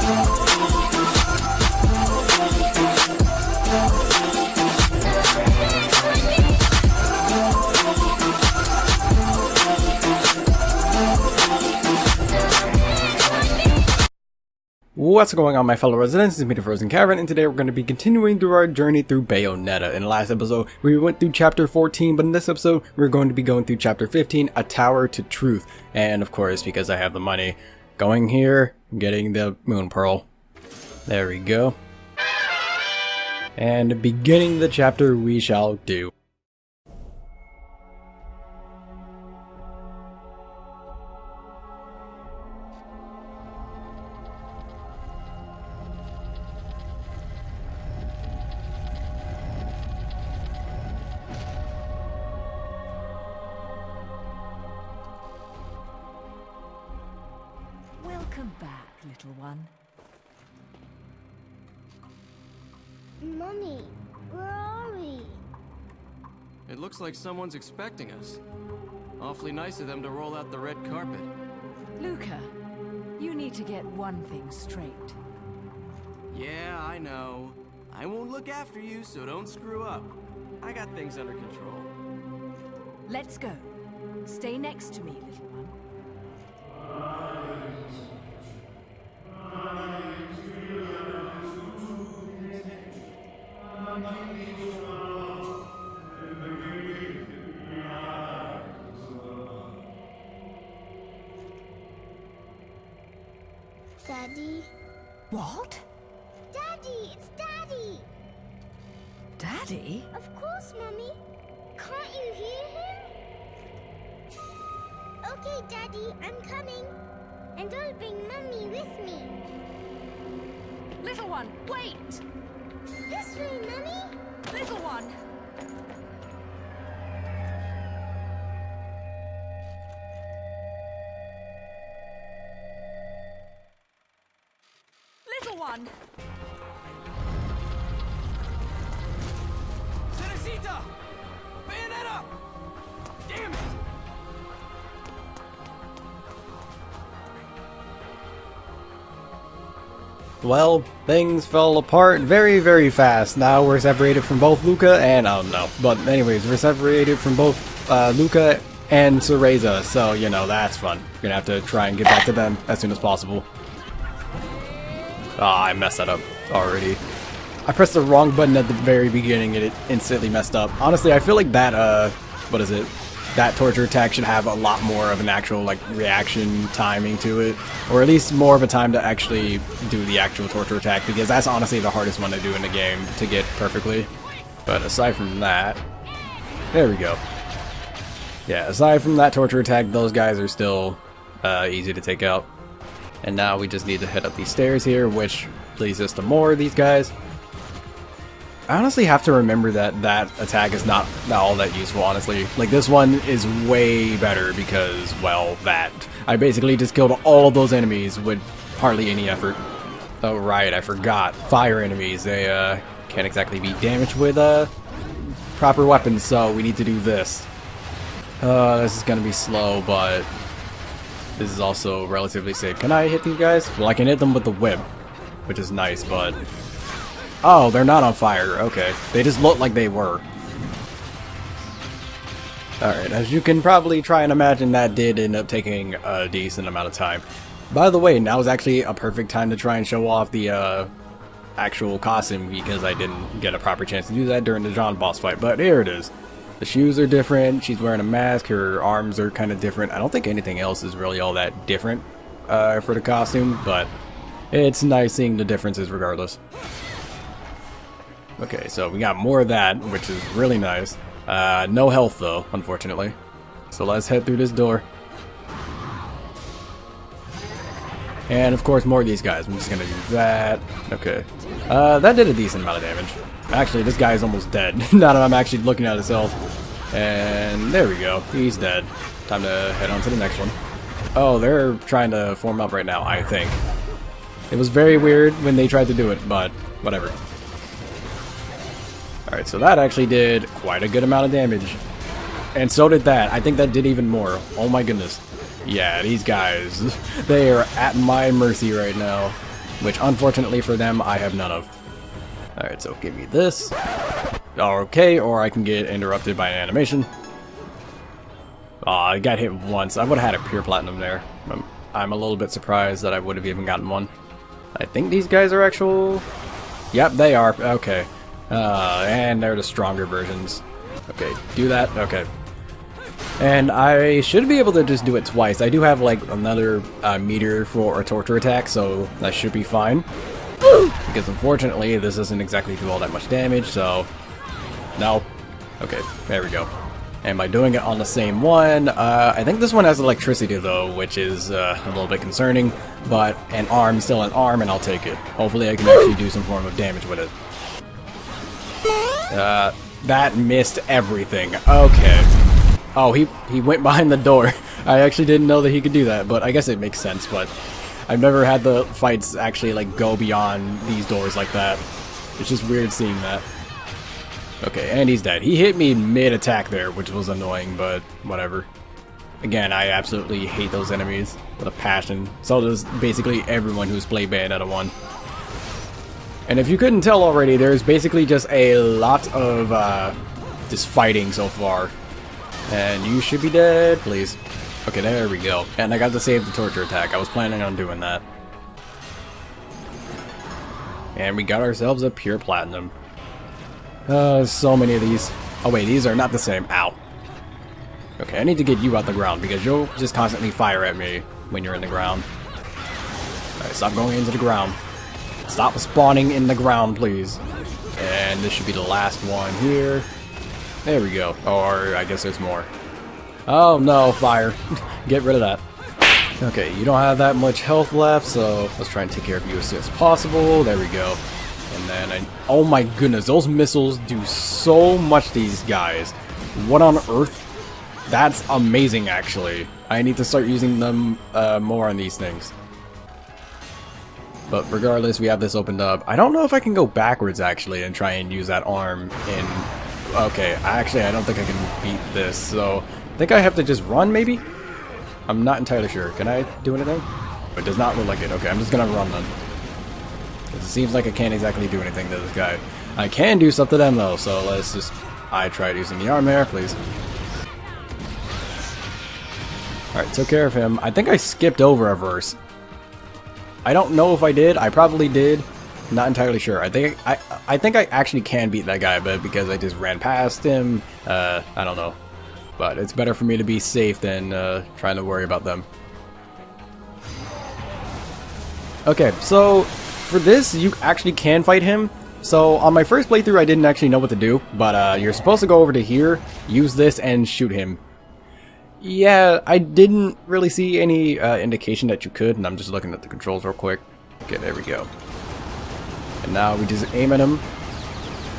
What's going on, my fellow residents? It's me, TheFrozenCavern, and today we're going to be continuing through our journey through Bayonetta. In the last episode, we went through chapter 14, but in this episode, we're going to be going through chapter 15, A Tower to Truth. And of course, because I have the money, going here, getting the moon pearl. There we go. And beginning the chapter we shall do. Welcome back, little one. Mummy, where are we? It looks like someone's expecting us. Awfully nice of them to roll out the red carpet. Luca, you need to get one thing straight. Yeah, I know. I won't look after you, so don't screw up. I got things under control. Let's go. Stay next to me, little one. Daddy? What? Daddy, it's Daddy! Daddy? Of course, Mummy. Can't you hear him? Okay, Daddy, I'm coming. And I'll bring Mummy with me. Little one, wait! This way, Mummy. Little one! Little one! Cerecita! Bayonetta! Damn it! Well, things fell apart very, very fast. Now we're separated from both Luca and, oh no. But anyways, we're separated from both Luca and Cereza, so, you know, that's fun. We're gonna have to try and get back to them as soon as possible. Ah, I messed that up already. I pressed the wrong button at the very beginning and it instantly messed up. Honestly, I feel like that, what is it? That torture attack should have a lot more of an actual, like, reaction timing to it. Or at least more of a time to actually do the actual torture attack, because that's honestly the hardest one to do in the game to get perfectly. But aside from that, there we go. Yeah, aside from that torture attack, those guys are still easy to take out. And now we just need to head up these stairs here, which leads us to more of these guys. I honestly have to remember that that attack is not all that useful, honestly. Like, this one is way better because, well, that. I basically just killed all of those enemies with hardly any effort. Oh, right, I forgot. Fire enemies, they can't exactly be damaged with proper weapons, so we need to do this. This is gonna be slow, but this is also relatively safe. Can I hit these guys? Well, I can hit them with the whip, which is nice, but... Oh, they're not on fire. Okay. They just look like they were. Alright, as you can probably try and imagine, that did end up taking a decent amount of time. By the way, now is actually a perfect time to try and show off the actual costume, because I didn't get a proper chance to do that during the John boss fight, but here it is. The shoes are different, she's wearing a mask, her arms are kind of different. I don't think anything else is really all that different for the costume, but it's nice seeing the differences regardless. Okay, so we got more of that, which is really nice. No health though, unfortunately. So let's head through this door. And of course more of these guys. I'm just gonna do that. Okay. That did a decent amount of damage. Actually, this guy is almost dead. Now that I'm actually looking at his health. And there we go. He's dead. Time to head on to the next one. Oh, they're trying to form up right now, I think. It was very weird when they tried to do it, but whatever. Alright, so that actually did quite a good amount of damage. And so did that. I think that did even more. Oh my goodness. Yeah, these guys, they are at my mercy right now. which unfortunately for them, I have none of. Alright, so give me this. Okay, or I can get interrupted by an animation. I got hit once. I would have had a pure platinum there. I'm a little bit surprised that I would have even gotten one. I think these guys are actual... Yep, they are. Okay. And they're the stronger versions. Okay, do that. Okay. And I should be able to just do it twice. I do have like another meter for a torture attack, so that should be fine. Because unfortunately, this doesn't exactly do all that much damage, so... No. Okay, there we go. And by doing it on the same one, I think this one has electricity though, which is a little bit concerning, but an arm's still an arm and I'll take it. Hopefully I can actually do some form of damage with it. That missed everything. Okay. Oh, he went behind the door. I actually didn't know that he could do that, but I guess it makes sense, but I've never had the fights actually like go beyond these doors like that. It's just weird seeing that. Okay, and he's dead. He hit me mid-attack there, which was annoying, but whatever. Again, I absolutely hate those enemies with a passion. So does basically everyone who's played Bayonetta 1. And if you couldn't tell already, there's basically just a lot of just fighting so far. And you should be dead, please. Okay, there we go. And I got to save the torture attack. I was planning on doing that. And we got ourselves a pure platinum. So many of these. Oh wait, these are not the same. Ow. Okay, I need to get you out the ground because you'll just constantly fire at me when you're in the ground. Alright, stop going into the ground. Stop spawning in the ground, please. And this should be the last one here. There we go. Or I guess there's more. Oh no, fire. Get rid of that. Okay, you don't have that much health left, so let's try and take care of you as soon as possible. There we go. And then oh my goodness, those missiles do so much to these guys. What on earth? That's amazing, actually. I need to start using them more on these things. But regardless, we have this opened up. I don't know if I can go backwards, actually, and try and use that arm in... Okay, I don't think I can beat this, so... I think I have to just run, maybe? I'm not entirely sure. Can I do anything? It does not look like it. Okay, I'm just gonna run then. It seems like I can't exactly do anything to this guy. I can do stuff to them though, so let's just... I tried using the arm there, please. Alright, took care of him. I think I skipped over a verse. I don't know if I did. I probably did. Not entirely sure. I think I actually can beat that guy, but because I just ran past him, I don't know. But it's better for me to be safe than trying to worry about them. Okay, so... For this, you actually can fight him. So on my first playthrough, I didn't actually know what to do, but you're supposed to go over to here, use this, and shoot him. Yeah, I didn't really see any indication that you could, and I'm just looking at the controls real quick. Okay, there we go. And now we just aim at him.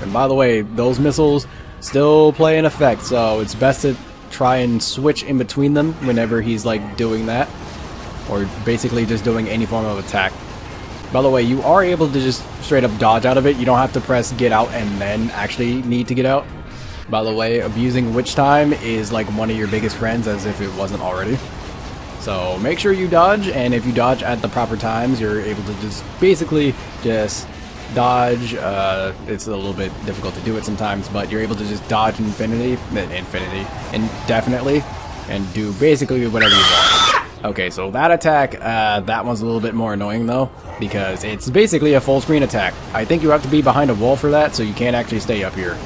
And by the way, those missiles still play an effect, so it's best to try and switch in between them whenever he's like doing that, or basically just doing any form of attack. By the way, you are able to just straight up dodge out of it. You don't have to press get out and then actually need to get out. By the way, abusing witch time is like one of your biggest friends, as if it wasn't already. So make sure you dodge, and if you dodge at the proper times, you're able to just basically just dodge. It's a little bit difficult to do it sometimes, but you're able to just dodge indefinitely, and do basically whatever you want. Okay, so that attack, that one's a little bit more annoying though, because it's basically a full screen attack. I think you have to be behind a wall for that, so you can't actually stay up here.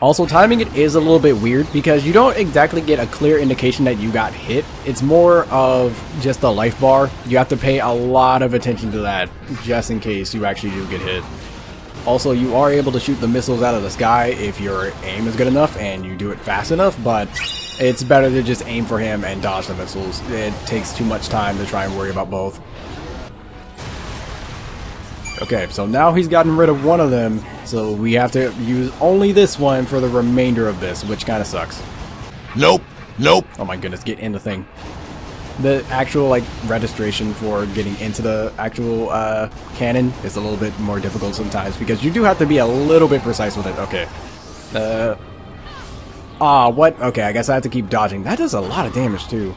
Also, timing it is a little bit weird, because you don't exactly get a clear indication that you got hit. It's more of just the life bar. You have to pay a lot of attention to that, just in case you actually do get hit. Also, you are able to shoot the missiles out of the sky if your aim is good enough and you do it fast enough, but it's better to just aim for him and dodge the missiles. It takes too much time to try and worry about both. Okay, so now he's gotten rid of one of them, so we have to use only this one for the remainder of this, which kind of sucks. Nope, nope. Oh my goodness, get in the thing. The actual, like, registration for getting into the actual cannon is a little bit more difficult sometimes, because you do have to be a little bit precise with it. Okay. What? Okay, I guess I have to keep dodging. That does a lot of damage, too.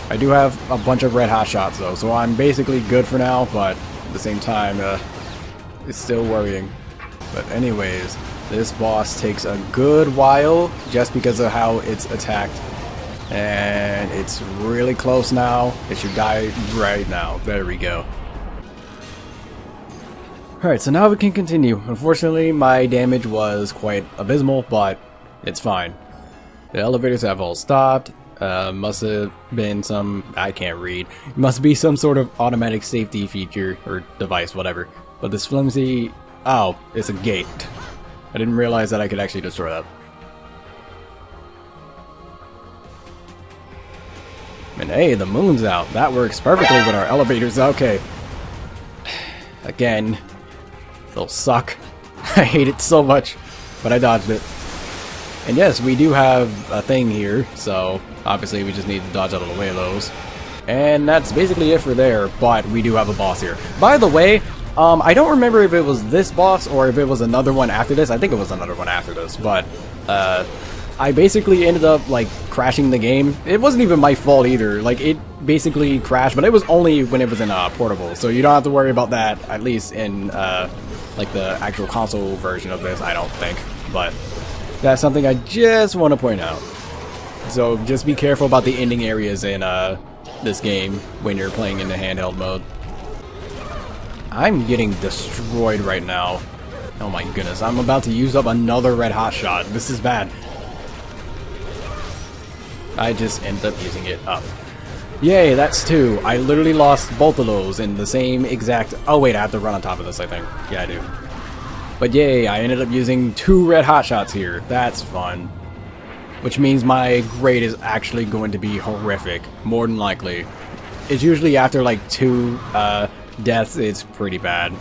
I do have a bunch of red hot shots, though, so I'm basically good for now, but at the same time, it's still worrying. But anyways, this boss takes a good while just because of how it's attacked. And it's really close now. It should die right now. There we go. Alright, so now we can continue. Unfortunately, my damage was quite abysmal, but it's fine. The elevators have all stopped. Must have been some... I can't read. Must be some sort of automatic safety feature or device, whatever. But this flimsy... Oh, it's a gate. I didn't realize that I could actually destroy that. And hey, the moon's out. That works perfectly with our elevators. Okay. Again. They'll suck. I hate it so much. But I dodged it. And yes, we do have a thing here. So, obviously we just need to dodge out of the way of those. And that's basically it for there. But we do have a boss here. By the way, I don't remember if it was this boss or if it was another one after this. I think it was another one after this. But, I basically ended up, like, crashing the game. It wasn't even my fault either. Like, it basically crashed, but it was only when it was in portable. So you don't have to worry about that, at least in, like, the actual console version of this, I don't think. But that's something I just want to point out. So just be careful about the ending areas in, this game when you're playing in the handheld mode. I'm getting destroyed right now. Oh my goodness, I'm about to use up another red hot shot. This is bad. I just ended up using it up. Yay, that's 2. I literally lost both of those in the same exact... Oh wait, I have to run on top of this, I think. Yeah, I do. But yay, I ended up using 2 red hot shots here. That's fun. Which means my grade is actually going to be horrific. More than likely. It's usually after like 2 deaths, it's pretty bad.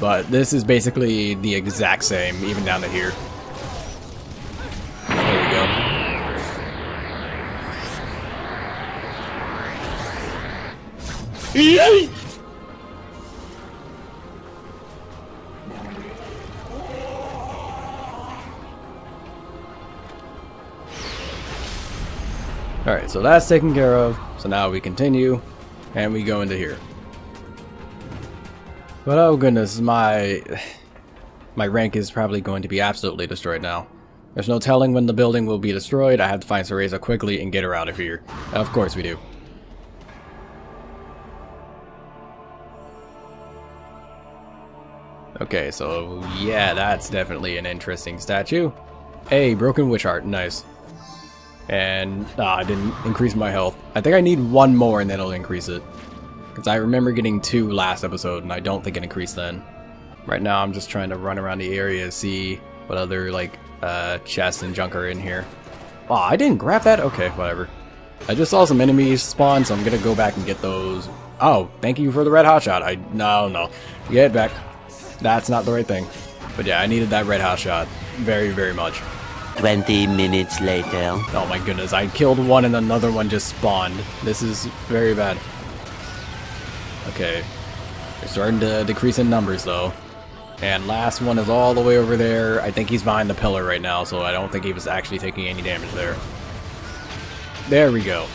But this is basically the exact same, even down to here. There we go. Alright, so that's taken care of. So now we continue, and we go into here. But oh goodness, my rank is probably going to be absolutely destroyed now. There's no telling when the building will be destroyed. I have to find Cereza quickly and get her out of here. Of course we do. Okay, so yeah, that's definitely an interesting statue. Hey, broken witch heart, nice. And I didn't increase my health. I think I need 1 more and then it'll increase it. Because I remember getting 2 last episode, and I don't think it increased then. Right now, I'm just trying to run around the area to see what other, like, chests and junk are in here. Oh, I didn't grab that? Okay, whatever. I just saw some enemies spawn, so I'm gonna go back and get those. Oh, thank you for the red hotshot. No. Get back. That's not the right thing. But yeah, I needed that red hotshot. Very, very much. 20 minutes later. Oh my goodness, I killed one and another one just spawned. This is very bad. Okay, they're starting to decrease in numbers though. And last one is all the way over there. I think he's behind the pillar right now, so I don't think he was actually taking any damage there. There we go.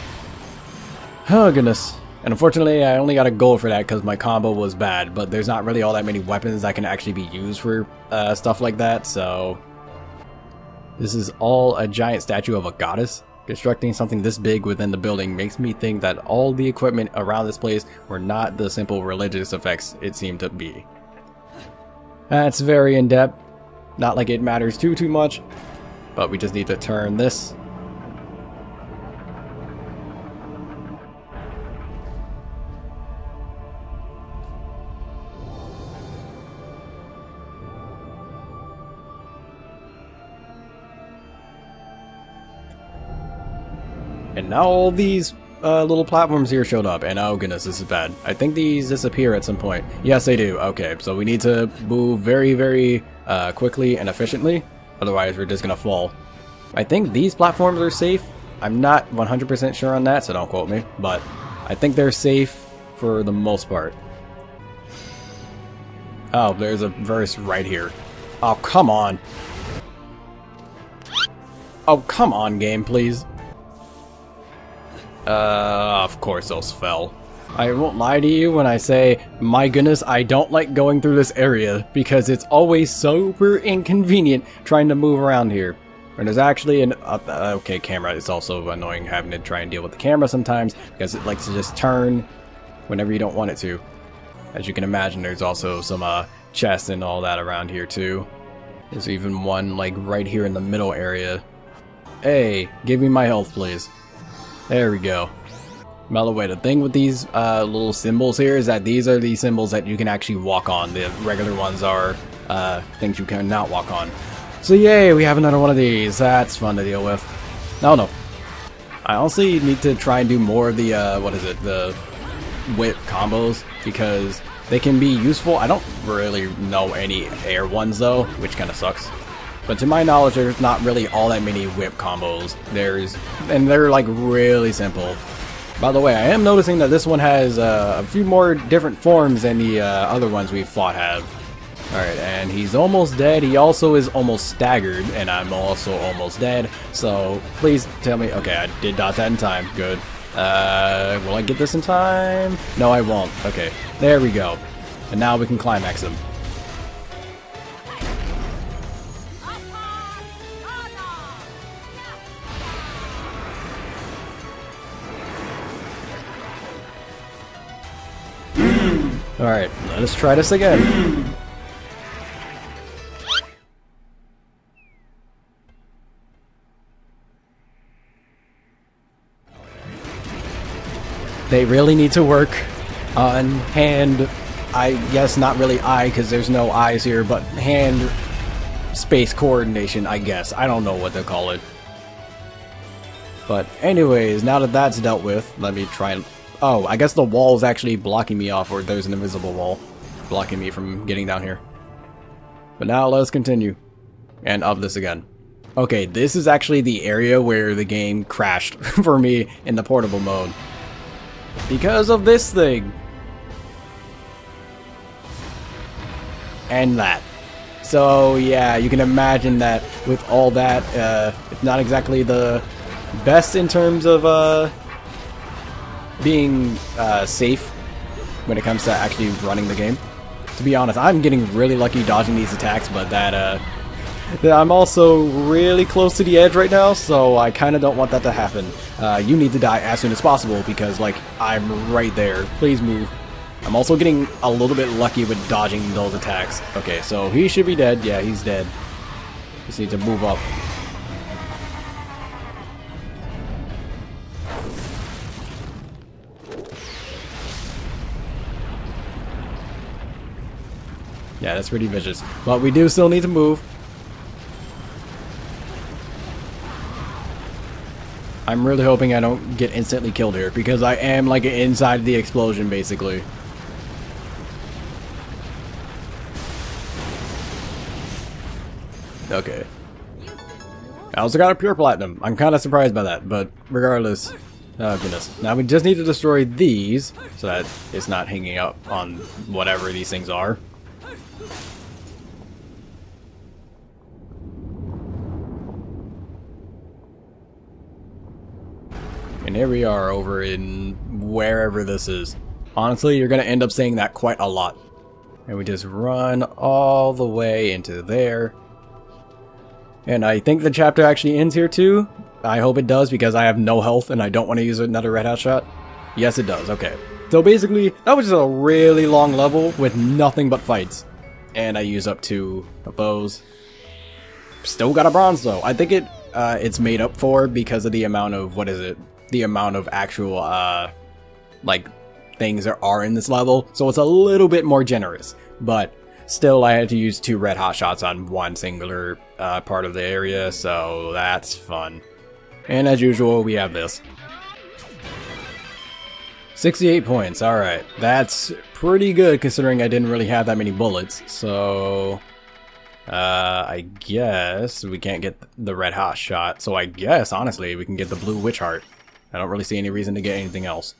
Oh goodness. And unfortunately, I only got a gold for that because my combo was bad, but there's not really all that many weapons that can actually be used for stuff like that, so... This is all a giant statue of a goddess. Constructing something this big within the building makes me think that all the equipment around this place were not the simple religious effects it seemed to be. That's very in-depth. Not like it matters too much, but we just need to turn this. And now all these little platforms here showed up, and oh goodness, this is bad. I think these disappear at some point. Yes, they do. Okay, so we need to move very, very quickly and efficiently, otherwise we're just gonna fall. I think these platforms are safe. I'm not 100% sure on that, so don't quote me, but I think they're safe for the most part. Oh, there's a verse right here. Oh, come on. Oh, come on, game, please. Of course those fell. I won't lie to you when I say, my goodness, I don't like going through this area because it's always super inconvenient trying to move around here. And there's actually an, okay, camera. It's also annoying having to try and deal with the camera sometimes because it likes to just turn whenever you don't want it to. As you can imagine, there's also some chests and all that around here too. There's even one like right here in the middle area. Hey, give me my health, please. There we go. By the way, the thing with these little symbols here is that these are the symbols that you can actually walk on. The regular ones are things you cannot walk on. So yay, we have another one of these. That's fun to deal with. No. I honestly need to try and do more of the, the whip combos, because they can be useful. I don't really know any air ones though, which kind of sucks. But to my knowledge, there's not really all that many whip combos. And they're like really simple. By the way, I am noticing that this one has a few more different forms than the other ones we've fought have. Alright, and he's almost dead. He also is almost staggered, and I'm also almost dead. So, please tell me... Okay, I did dodge that in time. Good. Will I get this in time? No, I won't. Okay, there we go. And now we can climax him. Alright, let us try this again. They really need to work on hand, I guess not really eye because there's no eyes here, but hand space coordination, I guess. I don't know what they call it. But anyways, now that that's dealt with, let me try and... Oh, I guess the wall is actually blocking me off, or there's an invisible wall blocking me from getting down here. But now let's continue. And up this again. Okay, this is actually the area where the game crashed for me in the portable mode. Because of this thing. And that. So yeah, you can imagine that with all that, it's not exactly the best in terms of being safe when it comes to actually running the game. To be honest, I'm getting really lucky dodging these attacks, but that I'm also really close to the edge right now, so I kind of don't want that to happen. You need to die as soon as possible because, like, I'm right there. Please move. I'm also getting a little bit lucky with dodging those attacks. Okay, so he should be dead. Yeah, he's dead. Just need to move up. Yeah, that's pretty vicious. But we do still need to move. I'm really hoping I don't get instantly killed here, because I am like inside the explosion basically. Okay. I also got a pure platinum. I'm kind of surprised by that, but regardless. Oh goodness. Now we just need to destroy these so that it's not hanging up on whatever these things are. And here we are over in wherever this is. Honestly, you're going to end up saying that quite a lot. And we just run all the way into there. And I think the chapter actually ends here too. I hope it does because I have no health and I don't want to use another red hot shot. Yes, it does. Okay. So basically, that was just a really long level with nothing but fights. And I used up 2 of those. Still got a bronze though. I think it's made up for because of the amount of, what is it? The amount of actual, like, things there are in this level. So it's a little bit more generous. But still, I had to use 2 red hot shots on one singular part of the area. So that's fun. And as usual, we have this. 68 points. Alright. That's pretty good considering I didn't really have that many bullets. So... I guess we can't get the red hot shot. So I guess, honestly, we can get the blue witch heart. I don't really see any reason to get anything else.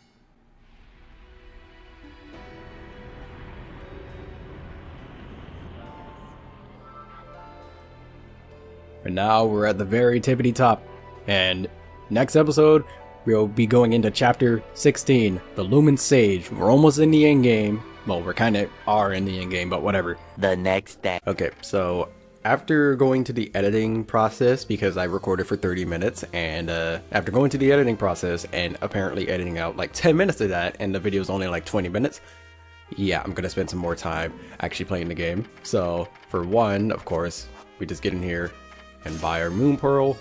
And now we're at the very tippity top. And next episode, we'll be going into chapter 16, the Lumen Sage. We're almost in the end game. Well, we're kind of are in the end game, but whatever. The next day. Okay, so after going to the editing process, because I recorded for 30 minutes, and after going to the editing process and apparently editing out like 10 minutes of that, and the video is only like 20 minutes, yeah, I'm gonna spend some more time actually playing the game. So for one, of course, we just get in here and buy our Moon Pearl.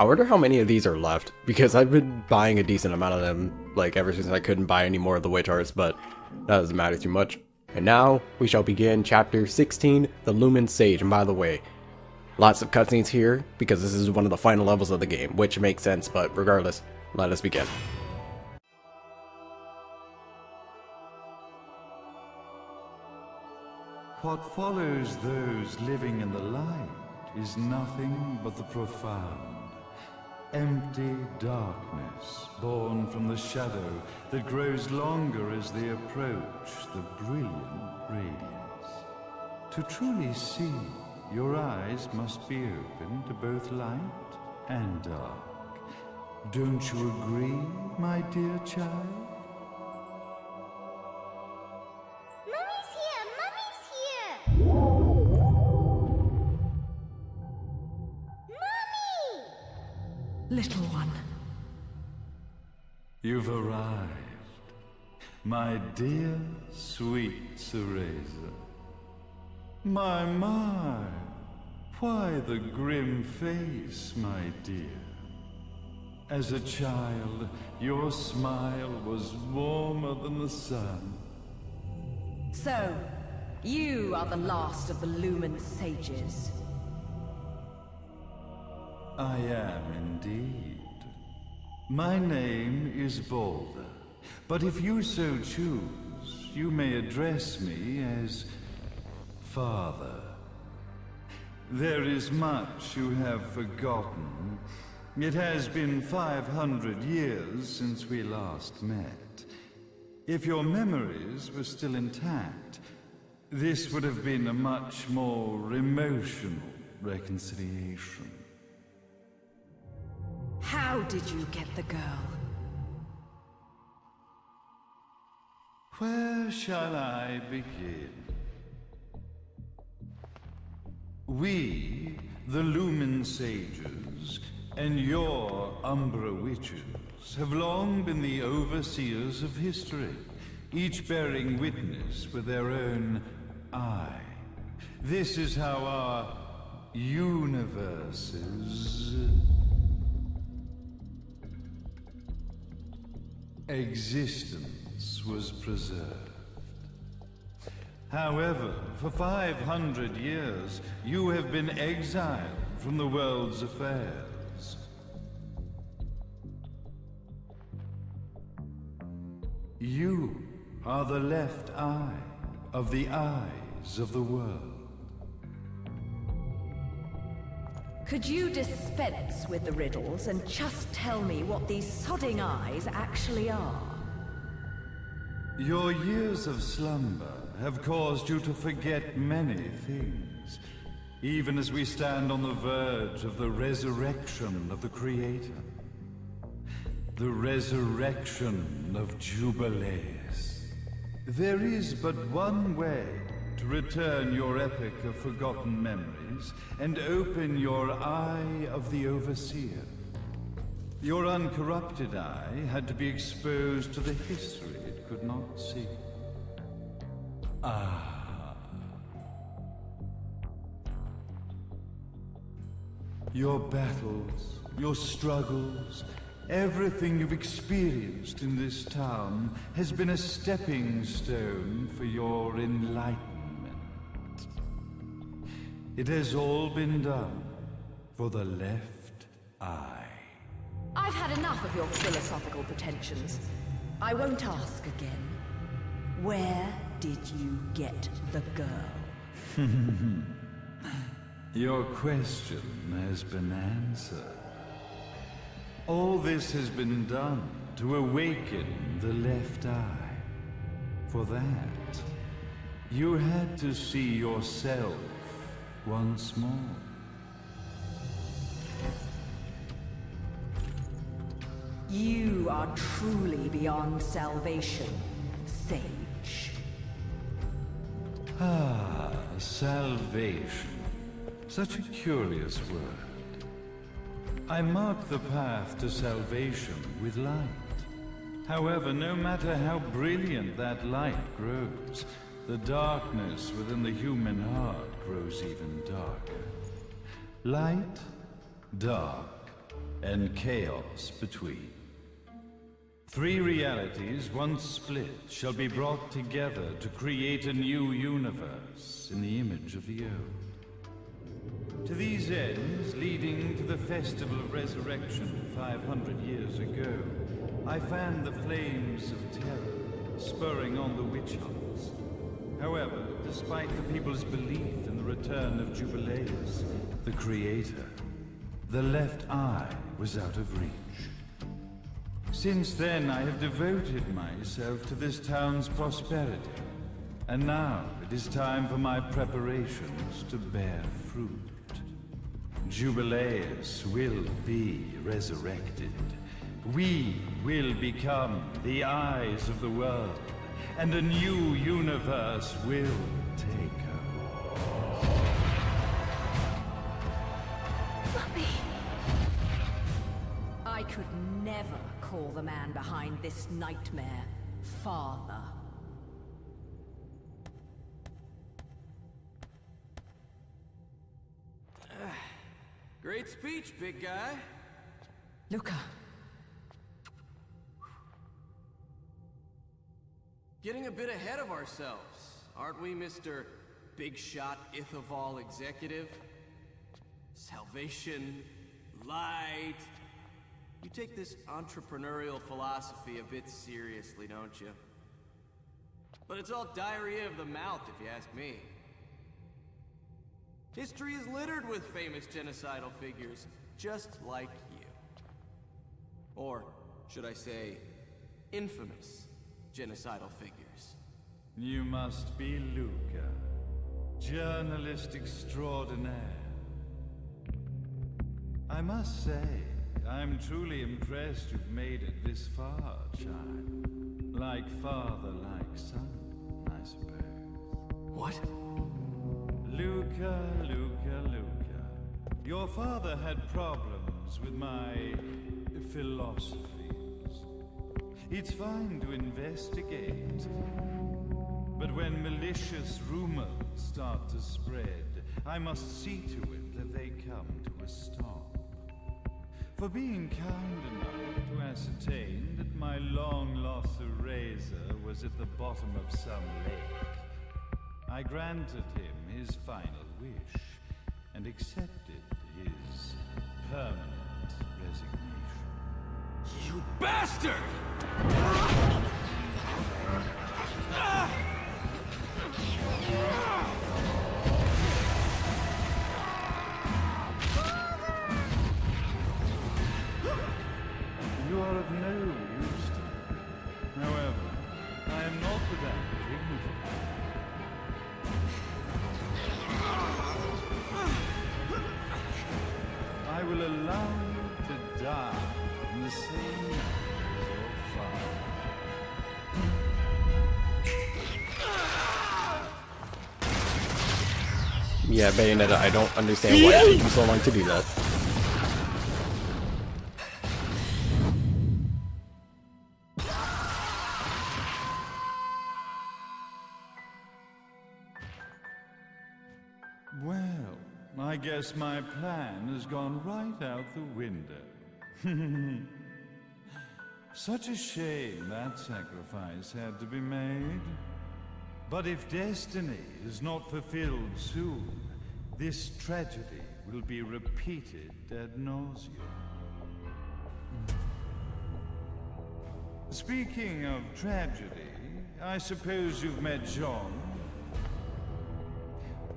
I wonder how many of these are left, because I've been buying a decent amount of them, like ever since I couldn't buy any more of the witch hearts, but that doesn't matter too much. And now we shall begin chapter 16, the Lumen Sage. And by the way, lots of cutscenes here because this is one of the final levels of the game, which makes sense, but regardless, let us begin. What follows those living in the light is nothing but the profound, empty darkness born from the shadow that grows longer as they approach the brilliant radiance. To truly see, your eyes must be open to both light and dark. Don't you agree, my dear child? Mummy's here! Mummy's here! Mummy! Little one. You've arrived, my dear, sweet Cereza. My, why the grim face, my dear? As a child, your smile was warmer than the sun. So, you are the last of the Lumen Sages. I am indeed. My name is Balder, but if you so choose, you may address me as Father. There is much you have forgotten. It has been 500 years since we last met. If your memories were still intact, this would have been a much more emotional reconciliation. How did you get the girl? Where shall I begin? We, the Lumen Sages, and your Umbra Witches, have long been the overseers of history, each bearing witness with their own eye. This is how our universes existence was preserved. However, for 500 years, you have been exiled from the world's affairs. You are the left eye of the eyes of the world. Could you dispense with the riddles and just tell me what these sodding eyes actually are? Your years of slumber have caused you to forget many things, even as we stand on the verge of the resurrection of the Creator. The resurrection of Jubilees. There is but one way to return your epic of forgotten memories and open your eye of the Overseer. Your uncorrupted eye had to be exposed to the history it could not see. Ah. Your battles, your struggles, everything you've experienced in this town has been a stepping stone for your enlightenment. It has all been done for the left eye. I've had enough of your philosophical pretensions. I won't ask again. Where did you get the girl? Your question has been answered. All this has been done to awaken the left eye. For that, you had to see yourself once more. You are truly beyond salvation, Sage. Ah, salvation. Such a curious word. I mark the path to salvation with light. However, no matter how brilliant that light grows, the darkness within the human heart grows even darker. Light, dark, and chaos between. 3 realities, once split, shall be brought together to create a new universe in the image of the old. To these ends, leading to the Festival of Resurrection 500 years ago, I fanned the flames of terror, spurring on the witch hunts. However, despite the people's belief in the return of Jubileus, the Creator, the left eye was out of reach. Since then, I have devoted myself to this town's prosperity. And now, it is time for my preparations to bear fruit. Jubileus will be resurrected. We will become the eyes of the world, and a new universe will take over. Mummy! I could never call the man behind this nightmare father. Great speech, big guy. Luca. Getting a bit ahead of ourselves, aren't we, Mr. Big Shot Ithaval Executive? Salvation, light. You take this entrepreneurial philosophy a bit seriously, don't you? But it's all diarrhea of the mouth, if you ask me. History is littered with famous genocidal figures, just like you. Or, should I say, infamous genocidal figures. You must be Luca, journalist extraordinaire. I must say, I'm truly impressed you've made it this far, child. Like father, like son, I suppose. What? Luca, Luca, Luca. Your father had problems with my philosophies. It's fine to investigate, but when malicious rumors start to spread, I must see to it that they come to a stop. For being kind enough to ascertain that my long-lost eraser was at the bottom of some lake, I granted him his final wish and accepted his permanent resignation. You bastard! You are of no use to me. However, I am not without dignity. I will allow you to die in the same way as your father. Yeah, Bayonetta, I don't understand why it took you so long to do that. Well, I guess my plan has gone right out the window. Such a shame that sacrifice had to be made. But if destiny is not fulfilled soon, this tragedy will be repeated ad nauseum. Speaking of tragedy, I suppose you've met Jean.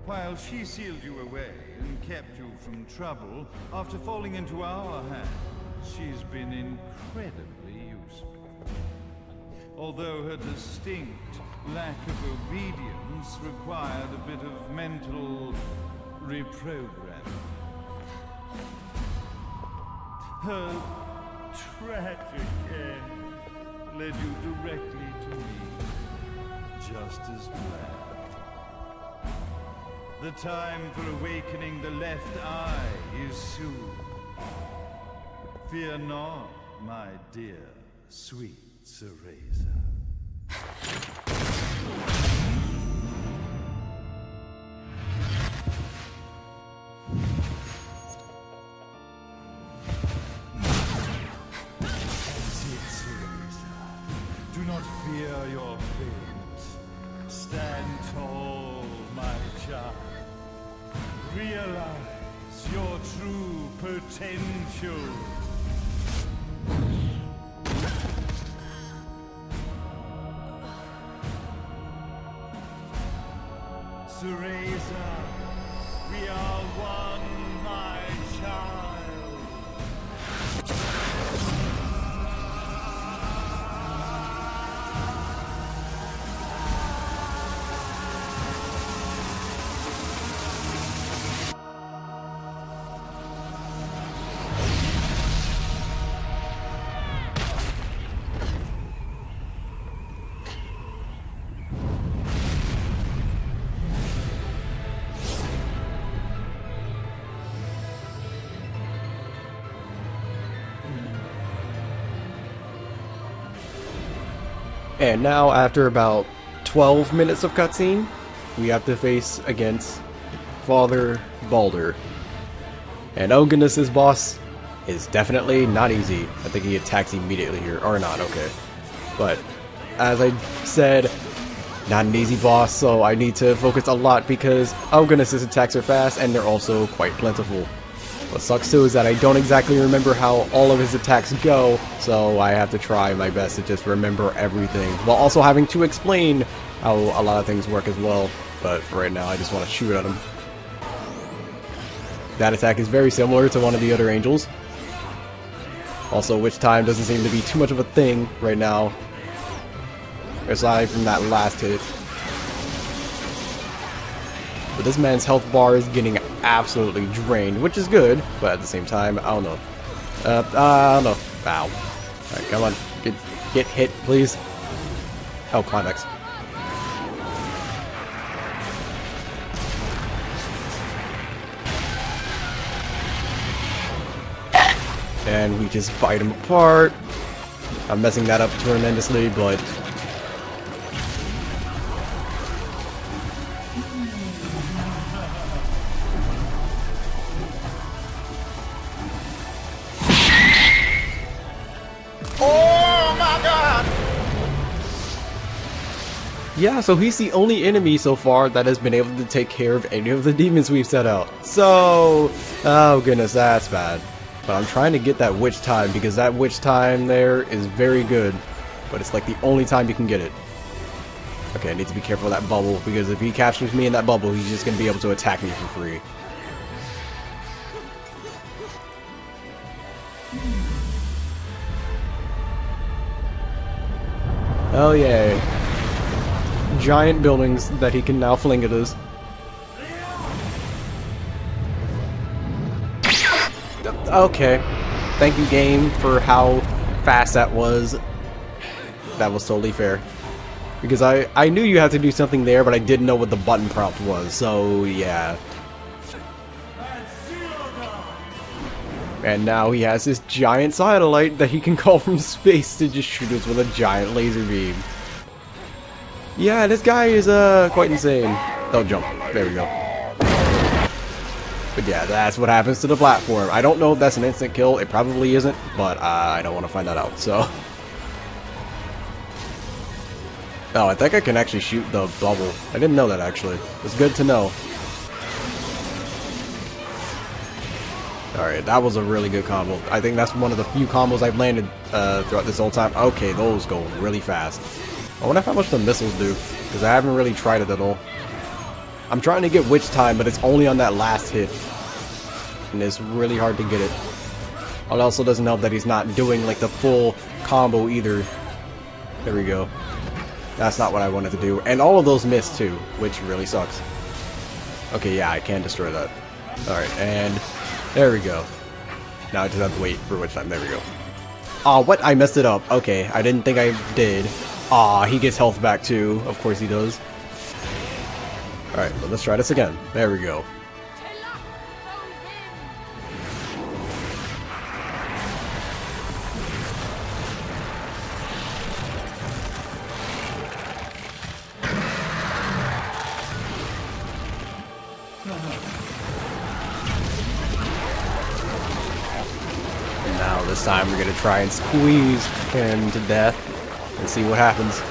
While she sealed you away and kept you from trouble, after falling into our hands, she's been incredibly useful. Although her distinct lack of obedience required a bit of mental reprogramming. Her tragic end led you directly to me, just as planned. The time for awakening the left eye is soon. Fear not, my dear, sweet Cereza. Do not fear your fate. Stand tall, my child. Realize your true potential. Cereza, we are one, my child. And now, after about 12 minutes of cutscene, we have to face against Father Baldur. And oh goodness, this boss is definitely not easy. I think he attacks immediately here, or not, okay. But, as I said, not an easy boss, so I need to focus a lot because, oh goodness, his attacks are fast and they're also quite plentiful. What sucks too is that I don't exactly remember how all of his attacks go, so I have to try my best to just remember everything, while also having to explain how a lot of things work as well. But for right now, I just want to shoot at him. That attack is very similar to one of the other angels. Also, Witch Time doesn't seem to be too much of a thing right now, aside from that last hit. But this man's health bar is getting absolutely drained, which is good, but at the same time, I don't know. I don't know. Ow. Alright, come on. Get hit, please. Oh, climax. And we just bite him apart. I'm messing that up tremendously, but yeah, so he's the only enemy so far that has been able to take care of any of the demons we've set out. So, oh goodness, that's bad. But I'm trying to get that Witch Time, because that Witch Time there is very good. But it's like the only time you can get it. Okay, I need to be careful of that bubble, because if he captures me in that bubble, he's just going to be able to attack me for free. Oh yay. Giant buildings that he can now fling at us. Okay. Thank you, game, for how fast that was. That was totally fair. Because I knew you had to do something there, but I didn't know what the button prompt was, so yeah. And now he has this giant satellite that he can call from space to just shoot us with a giant laser beam. Yeah, this guy is quite insane. Oh, jump. There we go. But yeah, that's what happens to the platform. I don't know if that's an instant kill. It probably isn't, but I don't want to find that out, so. Oh, I think I can actually shoot the bubble. I didn't know that, actually. It's good to know. Alright, that was a really good combo. I think that's one of the few combos I've landed throughout this whole time. Okay, those go really fast. I wonder how much the missiles do, because I haven't really tried it at all. I'm trying to get Witch Time, but it's only on that last hit. And it's really hard to get it. It also doesn't help that he's not doing like the full combo either. There we go. That's not what I wanted to do. And all of those missed too, which really sucks. Okay, yeah, I can destroy that. Alright, and there we go. Now I just have to wait for Witch Time. There we go. Aw, what? I messed it up. Okay, I didn't think I did. Aw, he gets health back too. Of course he does. Alright, well, let's try this again. There we go. And now this time we're gonna try and squeeze him to death and see what happens.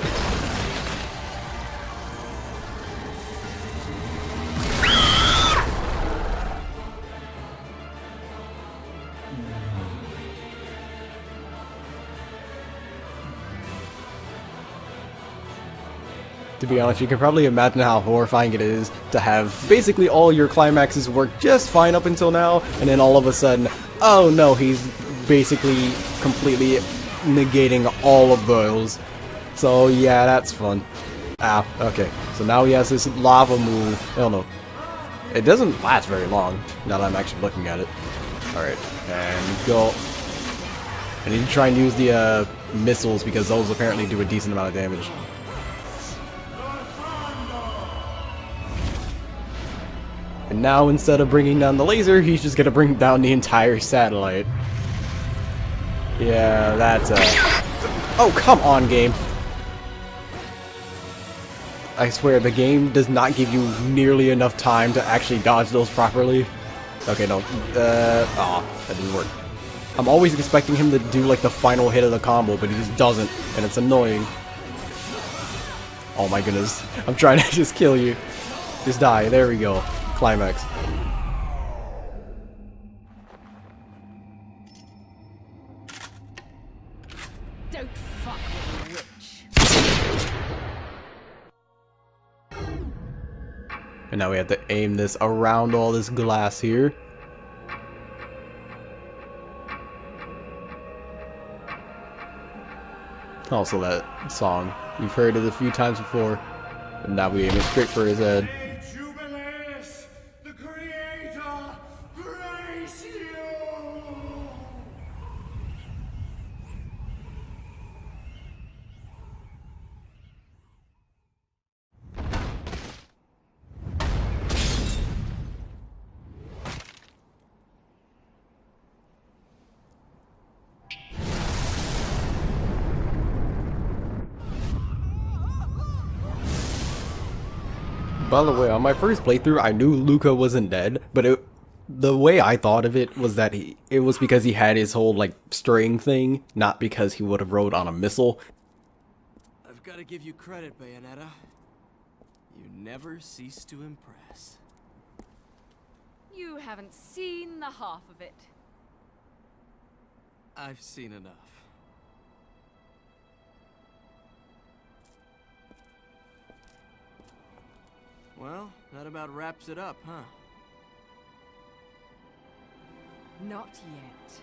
To be honest, you can probably imagine how horrifying it is to have basically all your climaxes work just fine up until now, and then all of a sudden, oh no, he's basically completely negating all of those. So yeah, that's fun. Ah, okay. So now he has this lava move. Oh no. It doesn't last very long, now that I'm actually looking at it. Alright, and go. I need to try and use the missiles, because those apparently do a decent amount of damage. And now, instead of bringing down the laser, he's just gonna bring down the entire satellite. Yeah, that's oh, come on, game. I swear, the game does not give you nearly enough time to actually dodge those properly. Okay, no. Aw, that didn't work. I'm always expecting him to do, like, the final hit of the combo, but he just doesn't, and it's annoying. Oh my goodness. I'm trying to just kill you. Just die. There we go. Climax. Don't fuck with a witch. And now we have to aim this around all this glass here. Also that song. We've heard it a few times before. And now we aim it straight for his head. The Creator, praise you! By the way, on my first playthrough, I knew Luca wasn't dead, but the way I thought of it was that it was because he had his whole, like, string thing, not because he would have rode on a missile. I've got to give you credit, Bayonetta. You never cease to impress. You haven't seen the half of it. I've seen enough. Well, that about wraps it up, huh? Not yet.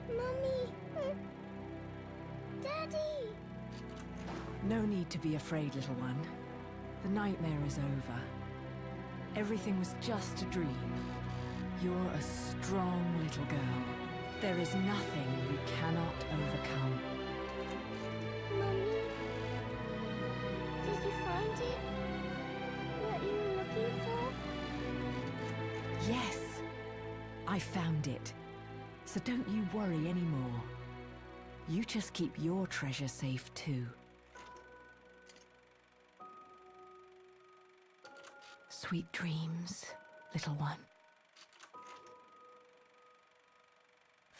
Mommy! Daddy! No need to be afraid, little one. The nightmare is over. Everything was just a dream. You're a strong little girl. There is nothing you cannot overcome. Mommy? Did you find it? What you were looking for? Yes, I found it. So don't you worry anymore. You just keep your treasure safe too. Sweet dreams, little one.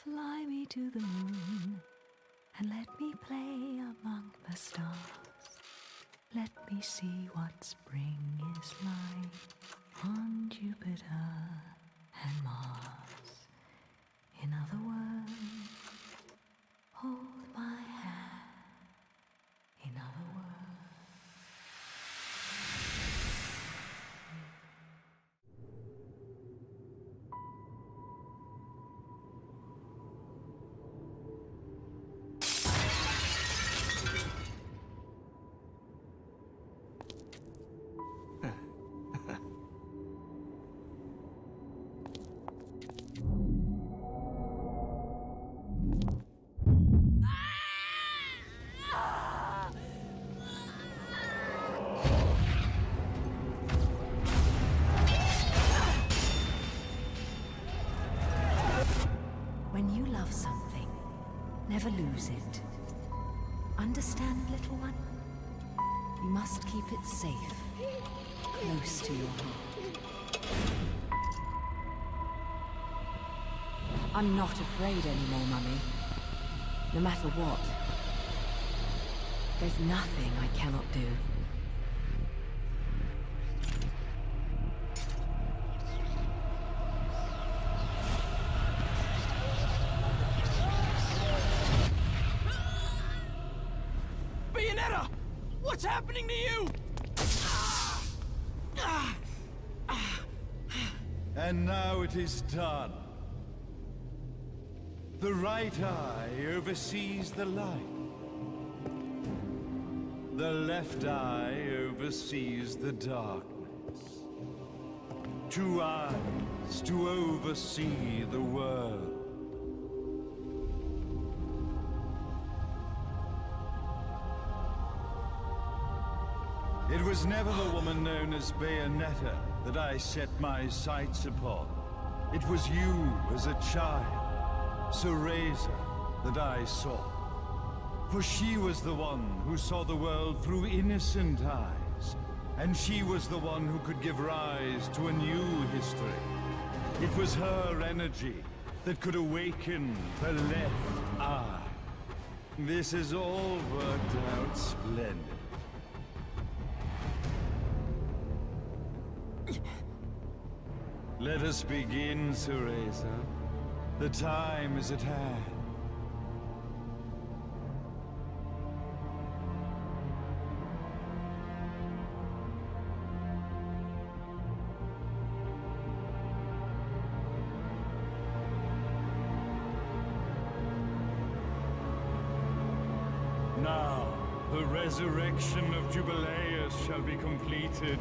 Fly me to the moon and let me play among the stars. Let me see what spring is like on Jupiter and Mars. In other words, hold my hand. In other words. When you love something, never lose it. Understand, little one? You must keep it safe, close to your heart. I'm not afraid anymore, Mummy. No matter what. There's nothing I cannot do. Bayonetta! What's happening to you? And now it is done. The right eye oversees the light. The left eye oversees the darkness. 2 eyes to oversee the world. It was never the woman known as Bayonetta that I set my sights upon. It was you as a child, Cereza, that I saw. For she was the one who saw the world through innocent eyes, and she was the one who could give rise to a new history. It was her energy that could awaken the left eye. This has all worked out splendid. Let us begin, Cereza. The time is at hand. Now, the resurrection of Jubileus shall be completed.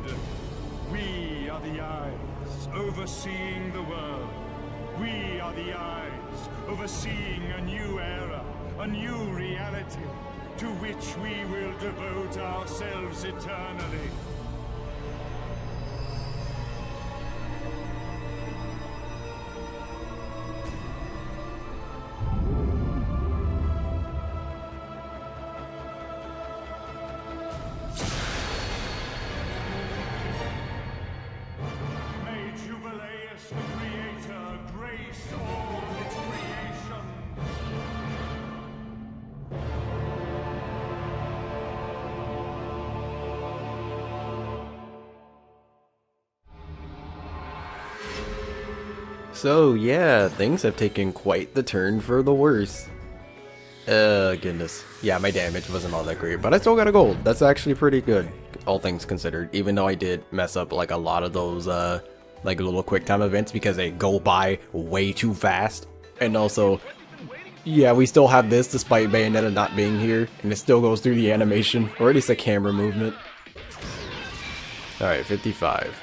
We are the eyes, overseeing the world. We are the eyes, overseeing a new era, a new reality, to which we will devote ourselves eternally. So yeah, things have taken quite the turn for the worse. Goodness. Yeah, my damage wasn't all that great, but I still got a gold. That's actually pretty good, all things considered, even though I did mess up like a lot of those like little quick time events because they go by way too fast. And also, yeah, we still have this despite Bayonetta not being here, and it still goes through the animation, or at least the camera movement. Alright, 55.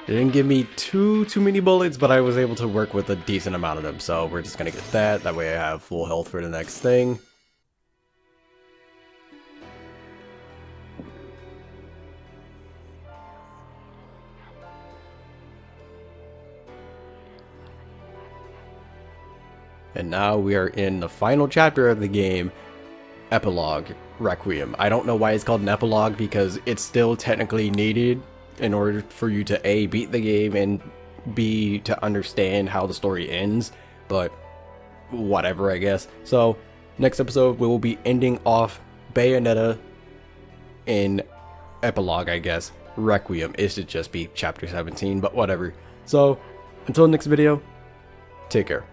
It didn't give me too many bullets, but I was able to work with a decent amount of them, so we're just gonna get that. That way I have full health for the next thing. And now we are in the final chapter of the game, Epilogue Requiem. I don't know why it's called an epilogue, because it's still technically needed in order for you to A, beat the game, and B, to understand how the story ends. But whatever, I guess. So next episode we will be ending off Bayonetta in epilogue, I guess. Requiem. It should just be chapter 17, but whatever. So until next video, take care.